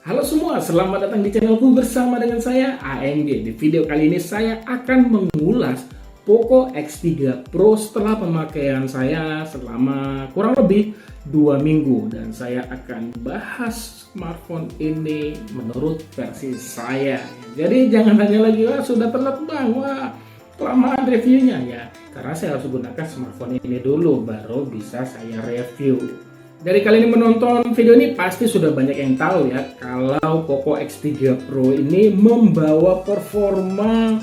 Halo semua, selamat datang di channelku bersama dengan saya AMG. Di video kali ini saya akan mengulas Poco X3 Pro setelah pemakaian saya selama kurang lebih 2 minggu. Dan saya akan bahas smartphone ini menurut versi saya. Jadi jangan tanya lagi, wah sudah telat bang, wah kelamaan reviewnya ya. Karena saya harus gunakan smartphone ini dulu, baru bisa saya review. Dari kalian yang menonton video ini pasti sudah banyak yang tahu ya kalau Poco X3 Pro ini membawa performa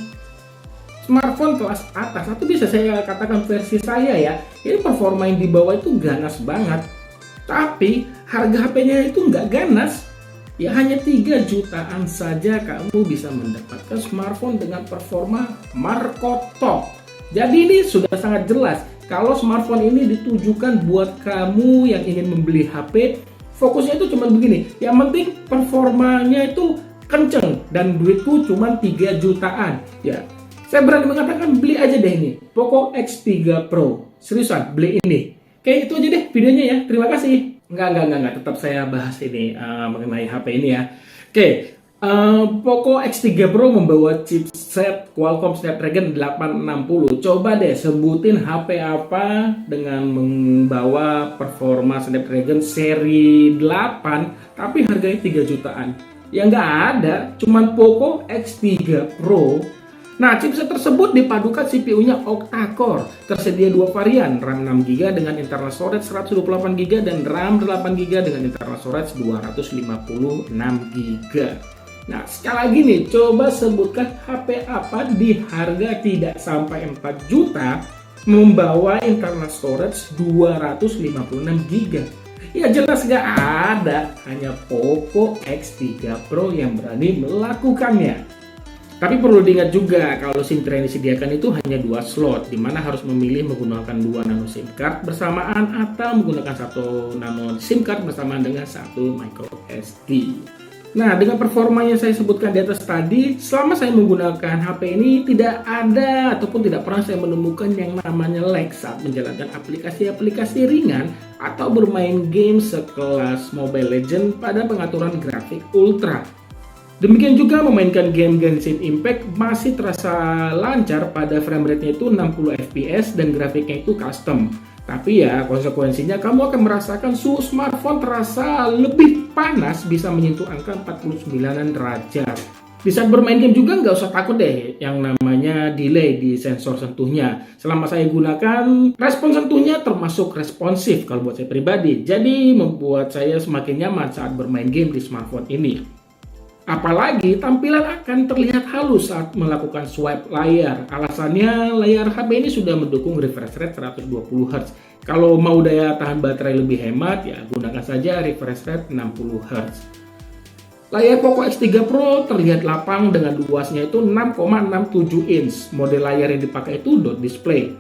smartphone kelas atas, atau bisa saya katakan versi saya ya, ini performa yang dibawa itu ganas banget. Tapi harga HP-nya itu nggak ganas, ya hanya 3 jutaan saja kamu bisa mendapatkan smartphone dengan performa Marco Top. Jadi ini sudah sangat jelas kalau smartphone ini ditujukan buat kamu yang ingin membeli HP, fokusnya itu cuma begini. Yang penting performanya itu kenceng dan duitku cuma 3 jutaan. Ya, saya berani mengatakan beli aja deh ini Poco X3 Pro. Seriusan, beli ini. Oke, itu aja deh videonya ya. Terima kasih. Enggak. Tetap saya bahas ini mengenai HP ini ya. Oke. Poco X3 Pro membawa chipset Qualcomm Snapdragon 860. Coba deh sebutin HP apa dengan membawa performa Snapdragon seri 8 tapi harganya 3 jutaan. Ya nggak ada, cuman Poco X3 Pro. Nah, chipset tersebut dipadukan CPU-nya octa-core. Tersedia 2 varian, RAM 6GB dengan internal storage 128GB dan RAM 8GB dengan internal storage 256GB. Nah, sekali lagi nih, coba sebutkan HP apa di harga tidak sampai 4 juta membawa internal storage 256GB. Ya jelas nggak ada, hanya Poco X3 Pro yang berani melakukannya. Tapi perlu diingat juga kalau SIM tray yang disediakan itu hanya 2 slot, dimana harus memilih menggunakan 2 nano SIM card bersamaan atau menggunakan 1 nano SIM card bersamaan dengan 1 micro SD. Nah, dengan performa yang saya sebutkan di atas tadi, selama saya menggunakan HP ini tidak ada ataupun tidak pernah saya menemukan yang namanya lag saat menjalankan aplikasi-aplikasi ringan atau bermain game sekelas Mobile Legends pada pengaturan grafik ultra. Demikian juga memainkan game Genshin Impact masih terasa lancar pada frame rate-nya itu 60 fps dan grafiknya itu custom. Tapi ya konsekuensinya kamu akan merasakan suhu smartphone terasa lebih panas, bisa menyentuh angka 49 derajat. Di saat bermain game juga nggak usah takut deh yang namanya delay di sensor sentuhnya. Selama saya gunakan, respon sentuhnya termasuk responsif kalau buat saya pribadi. Jadi membuat saya semakin nyaman saat bermain game di smartphone ini. Apalagi tampilan akan terlihat halus saat melakukan swipe layar. Alasannya layar HP ini sudah mendukung refresh rate 120Hz. Kalau mau daya tahan baterai lebih hemat ya gunakan saja refresh rate 60Hz. Layar Poco X3 Pro terlihat lapang dengan luasnya itu 6,67 inch. Model layar yang dipakai itu dot display.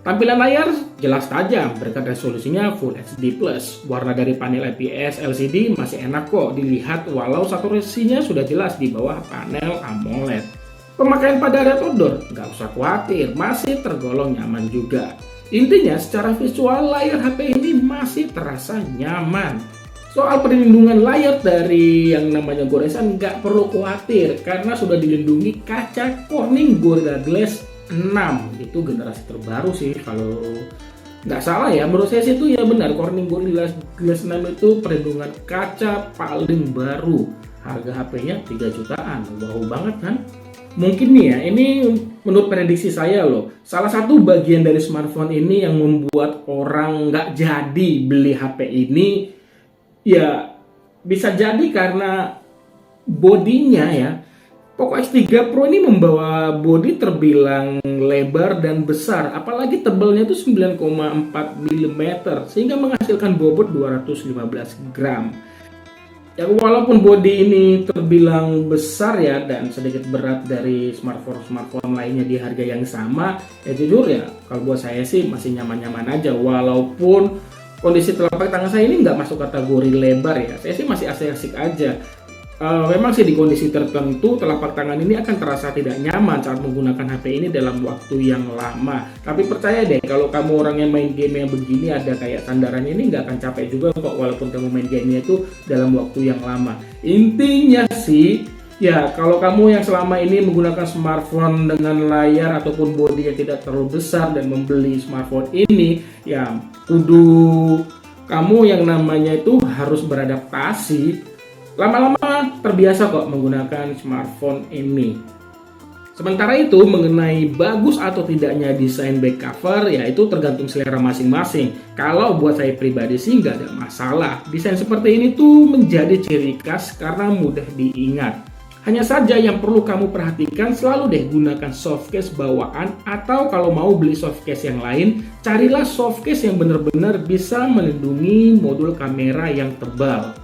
Tampilan layar jelas tajam berkat resolusinya Full HD+. Warna dari panel IPS LCD masih enak kok dilihat walau saturasinya sudah jelas di bawah panel AMOLED. Pemakaian pada area outdoor nggak usah khawatir, masih tergolong nyaman juga. Intinya secara visual layar HP ini masih terasa nyaman. Soal perlindungan layar dari yang namanya goresan nggak perlu khawatir karena sudah dilindungi kaca Corning Gorilla Glass 6. Itu generasi terbaru sih kalau nggak salah ya, menurut saya sih itu ya benar, Corning Gorilla Glass 6 itu perlindungan kaca paling baru. Harga HP-nya 3 jutaan, wow banget kan. Mungkin nih ya, ini menurut prediksi saya loh, salah satu bagian dari smartphone ini yang membuat orang nggak jadi beli HP ini ya bisa jadi karena bodinya ya. Poco X3 Pro ini membawa bodi terbilang lebar dan besar, apalagi tebalnya itu 9,4 mm sehingga menghasilkan bobot 215 gram. Ya walaupun bodi ini terbilang besar ya dan sedikit berat dari smartphone lainnya di harga yang sama, ya jujur ya kalau buat saya sih masih nyaman-nyaman aja walaupun kondisi telapak tangan saya ini nggak masuk kategori lebar ya. Saya sih masih asik-asik aja. Memang sih di kondisi tertentu telapak tangan ini akan terasa tidak nyaman saat menggunakan HP ini dalam waktu yang lama. Tapi percaya deh, kalau kamu orang yang main game yang begini ada kayak sandarannya ini nggak akan capek juga kok, walaupun kamu main gamenya itu dalam waktu yang lama. Intinya sih, ya kalau kamu yang selama ini menggunakan smartphone dengan layar ataupun bodi yang tidak terlalu besar dan membeli smartphone ini, ya kudu kamu yang namanya itu harus beradaptasi. Lama-lama terbiasa kok menggunakan smartphone ini. Sementara itu mengenai bagus atau tidaknya desain back cover, ya itu tergantung selera masing-masing. Kalau buat saya pribadi sih nggak ada masalah. Desain seperti ini tuh menjadi ciri khas karena mudah diingat. Hanya saja yang perlu kamu perhatikan, selalu deh gunakan softcase bawaan, atau kalau mau beli softcase yang lain, carilah softcase yang benar-benar bisa melindungi modul kamera yang tebal.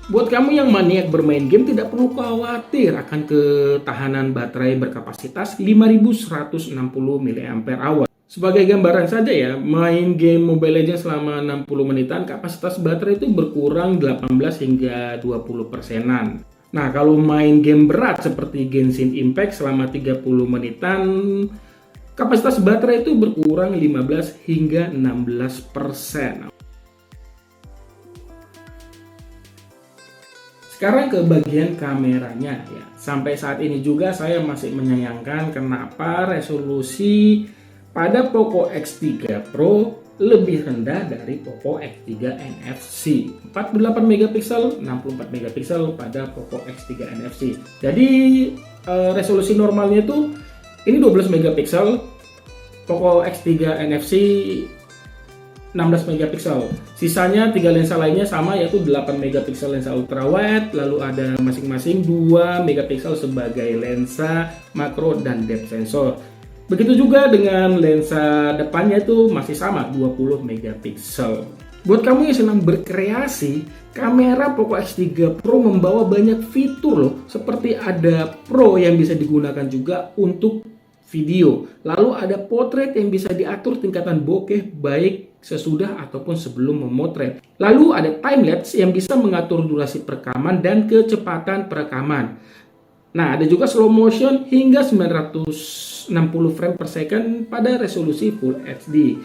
Buat kamu yang maniak bermain game, tidak perlu khawatir akan ketahanan baterai berkapasitas 5160 mAh. Sebagai gambaran saja ya, main game Mobile Legends selama 60 menitan, kapasitas baterai itu berkurang 18 hingga 20%-an. Nah, kalau main game berat seperti Genshin Impact selama 30 menitan, kapasitas baterai itu berkurang 15 hingga 16%. Sekarang ke bagian kameranya ya. Sampai saat ini juga saya masih menyayangkan kenapa resolusi pada Poco X3 Pro lebih rendah dari Poco X3 NFC. 48 megapiksel, 64 megapiksel pada Poco X3 NFC. Jadi resolusi normalnya itu ini 12 megapiksel, Poco X3 NFC 16 megapiksel. Sisanya 3 lensa lainnya sama, yaitu 8 megapiksel lensa ultrawide, lalu ada masing-masing 2 megapiksel sebagai lensa makro dan depth sensor. Begitu juga dengan lensa depannya itu masih sama 20 megapiksel. Buat kamu yang senang berkreasi, kamera Poco X3 Pro membawa banyak fitur loh, seperti ada Pro yang bisa digunakan juga untuk video. Lalu ada potret yang bisa diatur tingkatan bokeh baik sesudah ataupun sebelum memotret. Lalu ada time lapse yang bisa mengatur durasi perekaman dan kecepatan perekaman. Nah, ada juga slow motion hingga 960 frame per second pada resolusi Full HD.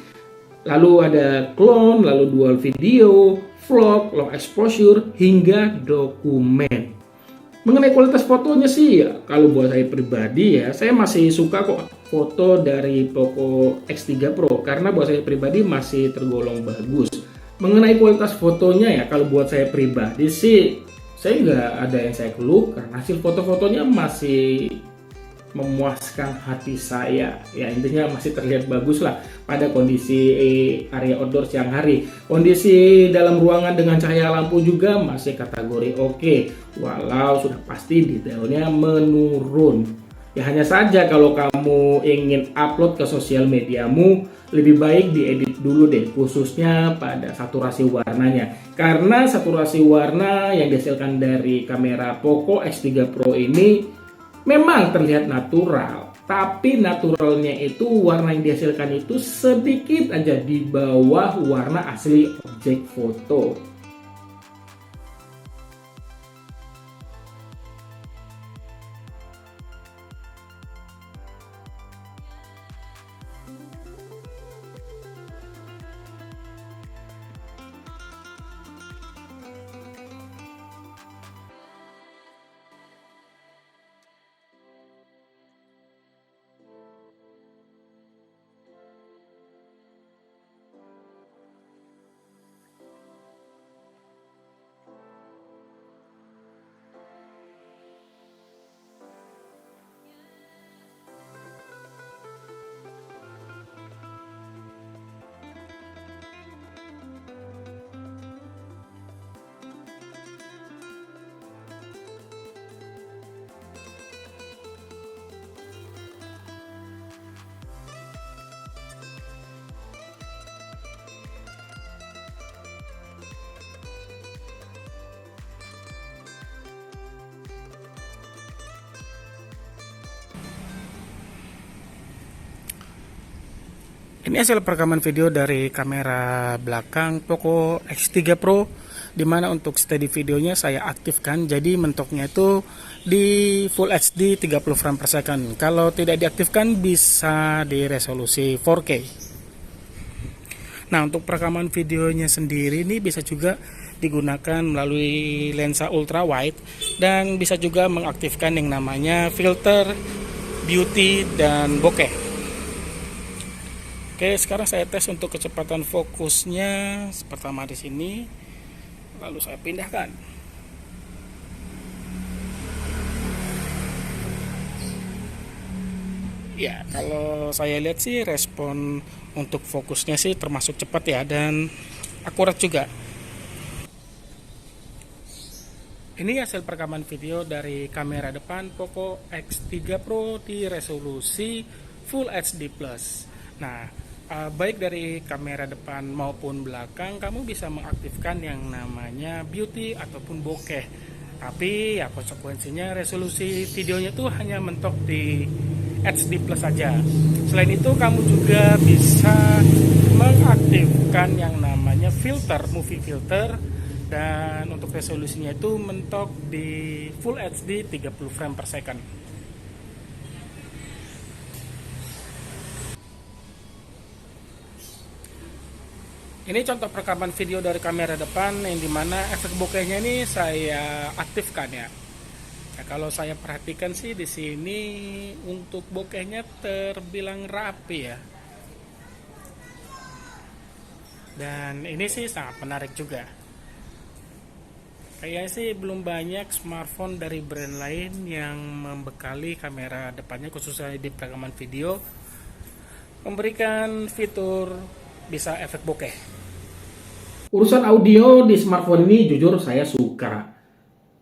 Lalu ada clone, lalu dual video, vlog, long exposure, hingga dokumen. Mengenai kualitas fotonya sih, ya, kalau buat saya pribadi ya, saya masih suka kok foto dari Poco X3 Pro karena buat saya pribadi masih tergolong bagus. Mengenai kualitas fotonya ya, kalau buat saya pribadi sih, saya nggak ada yang saya keluh karena hasil foto-fotonya masih memuaskan hati saya. Ya intinya masih terlihat bagus lah pada kondisi area outdoor siang hari. Kondisi dalam ruangan dengan cahaya lampu juga masih kategori oke, walau sudah pasti detailnya menurun. Ya hanya saja kalau kamu ingin upload ke sosial mediamu, lebih baik diedit dulu deh, khususnya pada saturasi warnanya. Karena saturasi warna yang dihasilkan dari kamera Poco X3 Pro ini memang terlihat natural, tapi naturalnya itu warna yang dihasilkan itu sedikit aja di bawah warna asli objek foto. Ini hasil perekaman video dari kamera belakang Poco X3 Pro dimana untuk steady videonya saya aktifkan, jadi mentoknya itu di Full HD 30 frame per second. Kalau tidak diaktifkan bisa di resolusi 4K. Nah, untuk perekaman videonya sendiri ini bisa juga digunakan melalui lensa ultra wide dan bisa juga mengaktifkan yang namanya filter, beauty, dan bokeh. Oke, sekarang saya tes untuk kecepatan fokusnya. Pertama di sini, lalu saya pindahkan. Ya, kalau saya lihat sih respon untuk fokusnya sih termasuk cepat ya, dan akurat juga. Ini hasil perekaman video dari kamera depan Poco X3 Pro di resolusi Full HD+. Nah, baik dari kamera depan maupun belakang kamu bisa mengaktifkan yang namanya beauty ataupun bokeh. Tapi ya konsekuensinya resolusi videonya tuh hanya mentok di HD+ saja. Selain itu kamu juga bisa mengaktifkan yang namanya filter, movie filter, dan untuk resolusinya itu mentok di Full HD 30 frame per second. Ini contoh perekaman video dari kamera depan yang dimana efek bokehnya ini saya aktifkan ya. Nah, kalau saya perhatikan sih di sini untuk bokehnya terbilang rapi ya. Dan ini sih sangat menarik juga. Kayaknya sih belum banyak smartphone dari brand lain yang membekali kamera depannya khususnya di perekaman video memberikan fitur bisa efek bokeh. Urusan audio di smartphone ini jujur saya suka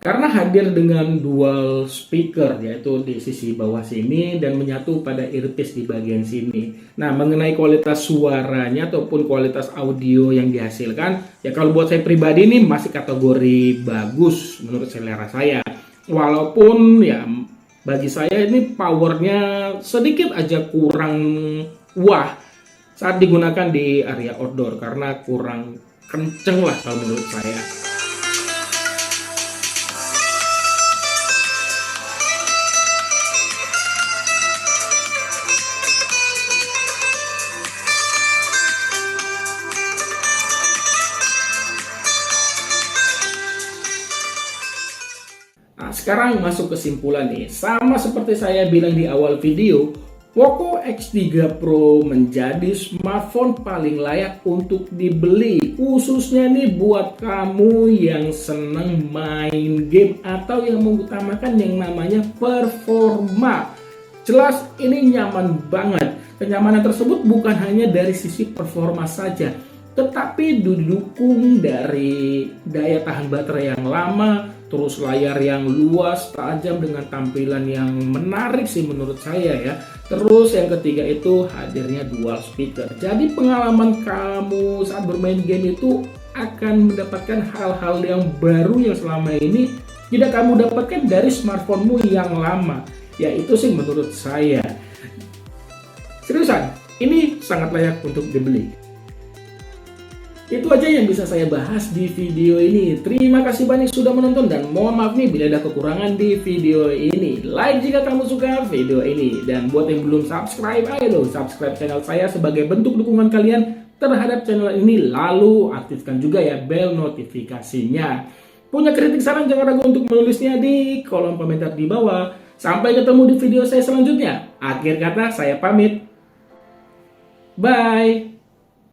karena hadir dengan dual speaker, yaitu di sisi bawah sini dan menyatu pada earpiece di bagian sini. Nah, mengenai kualitas suaranya ataupun kualitas audio yang dihasilkan, ya kalau buat saya pribadi ini masih kategori bagus menurut selera saya. Walaupun ya bagi saya ini powernya sedikit aja kurang wah saat digunakan di area outdoor karena kurang kenceng lah kalau menurut saya. Nah, sekarang masuk kesimpulan nih. Sama seperti saya bilang di awal video, Poco X3 Pro menjadi smartphone paling layak untuk dibeli, khususnya nih buat kamu yang seneng main game atau yang mengutamakan yang namanya performa. Jelas ini nyaman banget. Kenyamanan tersebut bukan hanya dari sisi performa saja, tetapi didukung dari daya tahan baterai yang lama, terus layar yang luas, tajam dengan tampilan yang menarik sih menurut saya ya. Terus yang ketiga itu hadirnya dual speaker. Jadi pengalaman kamu saat bermain game itu akan mendapatkan hal-hal yang baru yang selama ini tidak kamu dapatkan dari smartphone-mu yang lama. Ya itu sih menurut saya. Seriusan, ini sangat layak untuk dibeli. Itu aja yang bisa saya bahas di video ini. Terima kasih banyak sudah menonton dan mohon maaf nih bila ada kekurangan di video ini. Like jika kamu suka video ini, dan buat yang belum subscribe, ayo dong subscribe channel saya sebagai bentuk dukungan kalian terhadap channel ini. Lalu aktifkan juga ya bel notifikasinya. Punya kritik saran jangan ragu untuk menulisnya di kolom komentar di bawah. Sampai ketemu di video saya selanjutnya. Akhir kata saya pamit. Bye.